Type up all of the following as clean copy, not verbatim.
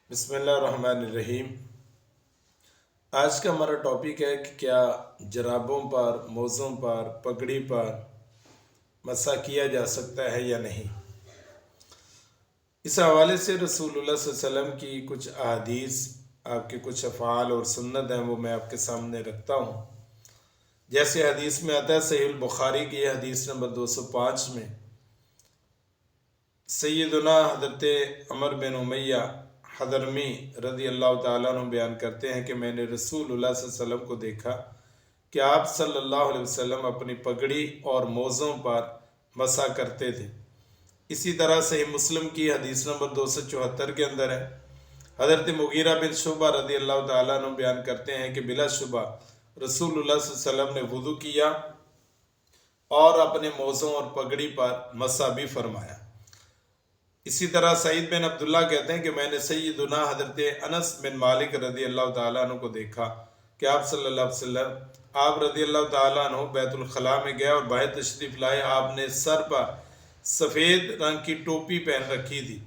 بسم اللہ الرحمن الرحیم۔ آج کا ہمارا ٹاپک ہے کہ کیا جرابوں پر، موزوں پر، پگڑی پر مسح کیا جا سکتا ہے یا نہیں۔ اس حوالے سے رسول اللہ صلی اللہ علیہ وسلم کی کچھ احادیث، آپ کے کچھ افعال اور سنت ہیں، وہ میں آپ کے سامنے رکھتا ہوں۔ جیسے حدیث میں آتا ہے، صحیح البخاری کی حدیث نمبر 205 میں سیدنا حضرت عمر بن امیہ حضرمی رضی اللہ تعالیٰ عنہ بیان کرتے ہیں کہ میں نے رسول اللہ صلی اللہ علیہ وسلم کو دیکھا کہ آپ صلی اللہ علیہ وسلم اپنی پگڑی اور موزوں پر مسح کرتے تھے۔ اسی طرح صحیح مسلم کی حدیث نمبر 274 کے اندر ہے، حضرت مغیرہ بن شعبہ رضی اللہ تعالیٰ عنہ بیان کرتے ہیں کہ بلا شبہ رسول اللہ صلی اللہ علیہ وسلم نے وضو کیا اور اپنے موزوں اور پگڑی پر مسح بھی فرمایا۔ اسی طرح سعید بن عبداللہ کہتے ہیں کہ میں نے سیدنا حضرت انس بن مالک رضی اللہ تعالیٰ عنہ کو دیکھا کہ آپ صلی اللہ علیہ وسلم، آپ رضی اللہ تعالیٰ عنہ بیت الخلاء میں گیا اور باہر تشریف لائے۔ آپ نے سر پر سفید رنگ کی ٹوپی پہن رکھی تھی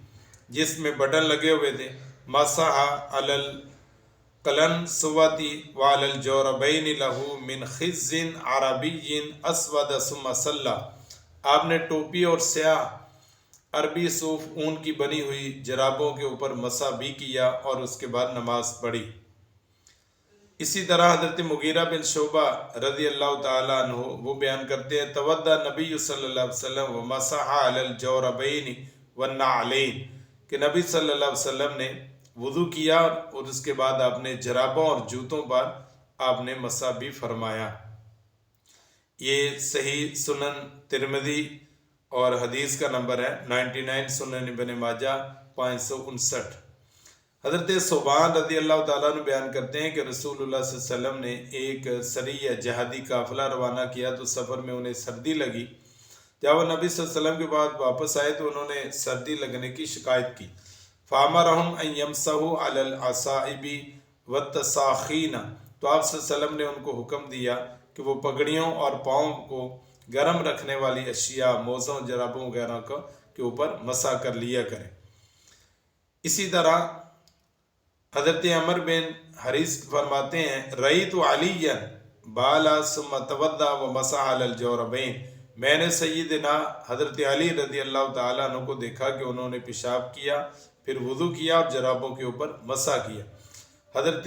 جس میں بٹن لگے ہوئے تھے۔ مسح علی القلن سواتی وعلی الجوربین لہو من خز عربی اسود ثم صلی۔ آپ نے ٹوپی اور سیاہ عربی صوف اون کی بنی ہوئی جرابوں کے اوپر مسح بھی کیا اور اس کے بعد نماز پڑھی۔ اسی طرح حضرت مغیرہ بن شعبہ رضی اللہ تعالیٰ عنہ وہ بیان کرتے ہیں، تودع نبی صلی اللہ علیہ وسلم ومسح علی الجوربین والنعلین، کہ نبی صلی اللہ علیہ وسلم نے وضو کیا اور اس کے بعد آپ نے جرابوں اور جوتوں پر آپ نے مسح بھی فرمایا۔ یہ صحیح سنن ترمذی اور حدیث کا نمبر ہے 99، سنن ابن ماجہ 559۔ حضرت ثوبان رضی اللہ تعالیٰ عنہ بیان کرتے ہیں کہ رسول اللہ صلی اللہ علیہ وسلم نے ایک سریہ جہادی قافلہ روانہ کیا تو سفر میں انہیں سردی لگی۔ جب وہ نبی صلی اللہ علیہ وسلم کے بعد واپس آئے تو انہوں نے سردی لگنے کی شکایت کی۔ فَأَمَرَهُمْ أَن يَمْسَحُوا عَلَى الْأَصَائِبِ وَالتَّسَاخِينَ، تو آپ صلی اللہ علیہ وسلم نے ان کو حکم دیا کہ وہ پگڑیوں اور پاؤں کو گرم رکھنے والی اشیاء، موزوں، جرابوں وغیرہ کے اوپر مسح کر لیا کریں۔ اسی طرح حضرت عمر بن حریث فرماتے ہیں، رأیت علیٰ بالا ثم توضأ ومسح علی الجوربین، میں نے سیدنا حضرت علی رضی اللہ تعالیٰ عنہ کو دیکھا کہ انہوں نے پیشاب کیا، پھر وضو کیا اور جرابوں کے اوپر مسح کیا۔ حضرت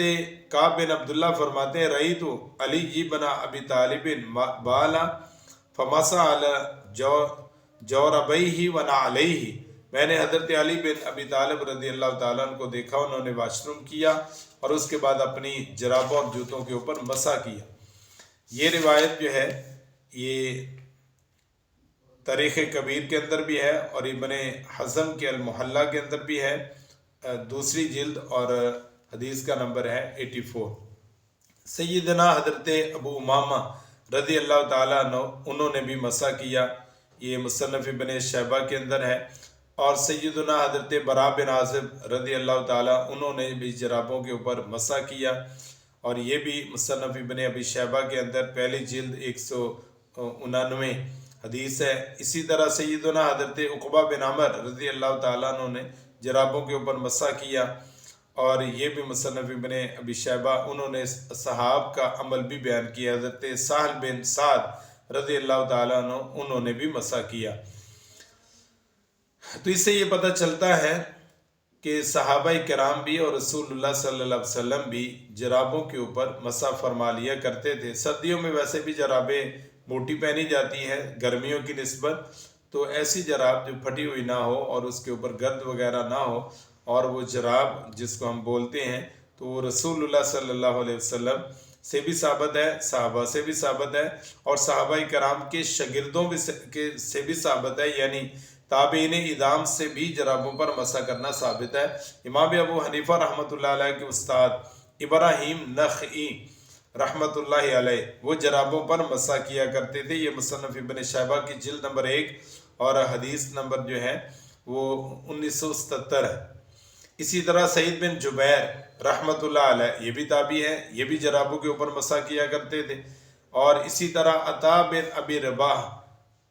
کعب بن عبداللہ فرماتے ہیں، رأیت علی بن ابی طالب بالا فمسح علی جوربیہ ونعلیہ، میں نے حضرت علی بن ابی طالب رضی اللہ تعالیٰ عنہ کو دیکھا، انہوں نے واش روم کیا اور اس کے بعد اپنی جرابوں اور جوتوں کے اوپر مسح کیا۔ یہ روایت جو ہے یہ تاریخ کبیر کے اندر بھی ہے اور ابن حزم کے المحلہ کے اندر بھی ہے، دوسری جلد، اور حدیث کا نمبر ہے 84۔ سیدنا حضرت ابو امامہ رضی اللہ تعالیٰ عنہ انہوں نے بھی مسح کیا، یہ مصنف ابن شیبہ کے اندر ہے۔ اور سیدنا حضرت براء بن عازب رضی اللہ تعالیٰ انہوں نے بھی جرابوں کے اوپر مسح کیا، اور یہ بھی مصنف ابن ابی شیبہ کے اندر پہلی جلد 199 حدیث ہے۔ اسی طرح سیدنا حضرت عقبہ بن عمر رضی اللہ تعالیٰ عنہ نے جرابوں کے اوپر مسح کیا، اور یہ بھی مصنف ابن ابی شیبہ انہوں نے صحاب کا عمل بھی بیان کیا۔ حضرت سہل بن سعد رضی اللہ تعالیٰ عنہ انہوں نے بھی مسح کیا۔ تو اس سے یہ پتہ چلتا ہے کہ صحابہ کرام بھی اور رسول اللہ صلی اللہ علیہ وسلم بھی جرابوں کے اوپر مسح فرما لیا کرتے تھے۔ سردیوں میں ویسے بھی جرابیں موٹی پہنی جاتی ہیں گرمیوں کی نسبت، تو ایسی جراب جو پھٹی ہوئی نہ ہو اور اس کے اوپر گرد وغیرہ نہ ہو، اور وہ جراب جس کو ہم بولتے ہیں، تو وہ رسول اللہ صلی اللہ علیہ وسلم سے بھی ثابت ہے، صحابہ سے بھی ثابت ہے، اور صحابہ کرام کے شاگردوں سے بھی ثابت ہے، یعنی تابعین اعظام سے بھی جرابوں پر مسح کرنا ثابت ہے۔ امام ابو حنیفہ رحمۃ اللہ علیہ کے استاد ابراہیم نخعی رحمۃ اللہ علیہ وہ جرابوں پر مسح کیا کرتے تھے۔ یہ مصنف ابن شیبہ کی جلد نمبر 1 اور حدیث نمبر جو ہے وہ 1977 ہے۔ اسی طرح سعید بن جبیر رحمۃ اللہ علیہ یہ بھی تابعی ہیں، یہ بھی جرابوں کے اوپر مسح کیا کرتے تھے۔ اور اسی طرح عطا بن ابی رباح